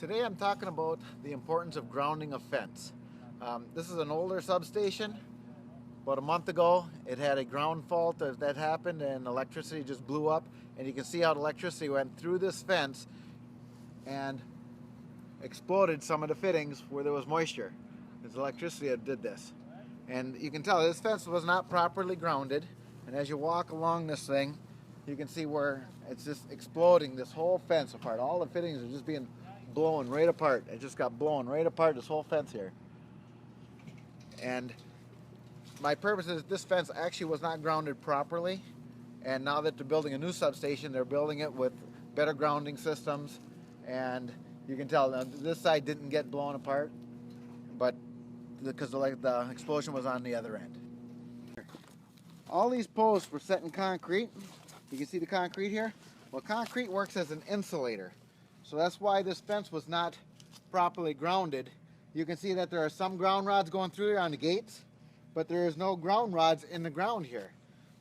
Today I'm talking about the importance of grounding a fence. This is an older substation. About a month ago it had a ground fault that happened and electricity just blew up, and you can see how the electricity went through this fence and exploded some of the fittings where there was moisture. It's electricity that did this. And you can tell this fence was not properly grounded, and as you walk along this thing you can see where it's just exploding this whole fence apart. All the fittings are just being blown right apart. It just got blown right apart, this whole fence here. And my purpose is this fence actually was not grounded properly, and now that they're building a new substation, they're building it with better grounding systems, and you can tell now this side didn't get blown apart, but because the explosion was on the other end. All these posts were set in concrete. You can see the concrete here. Well, concrete works as an insulator, so that's why this fence was not properly grounded. You can see that there are some ground rods going through here on the gates, but there is no ground rods in the ground here.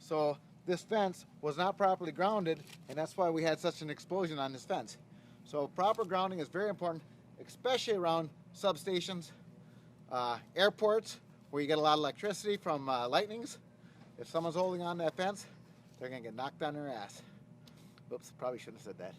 So this fence was not properly grounded, and that's why we had such an explosion on this fence. So proper grounding is very important, especially around substations, airports, where you get a lot of electricity from lightnings. If someone's holding on to that fence, they're going to get knocked on their ass. Oops, probably shouldn't have said that.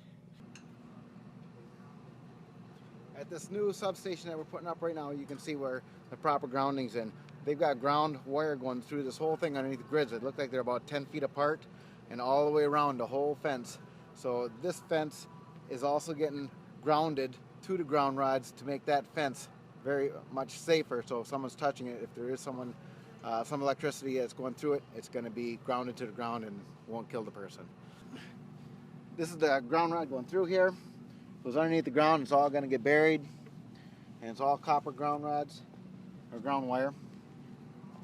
At this new substation that we're putting up right now, you can see where the proper grounding's in. They've got ground wire going through this whole thing underneath the grids. It looked like they're about 10 feet apart and all the way around the whole fence. So this fence is also getting grounded to the ground rods to make that fence very much safer. So if someone's touching it, if there is someone, some electricity that's going through it, it's going to be grounded to the ground and won't kill the person. This is the ground rod going through here. It goes underneath the ground. It's all going to get buried, and it's all copper ground rods or ground wire.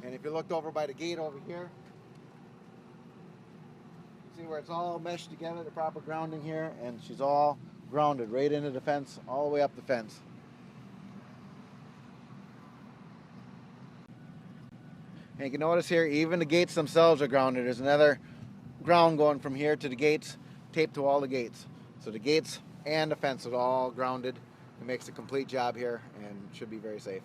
And if you looked over by the gate over here, you see where it's all meshed together, the proper grounding here, and she's all grounded right into the fence, all the way up the fence. And you can notice here, even the gates themselves are grounded. There's another ground going from here to the gates, taped to all the gates. So the gates and the fence is all grounded. It makes a complete job here and should be very safe.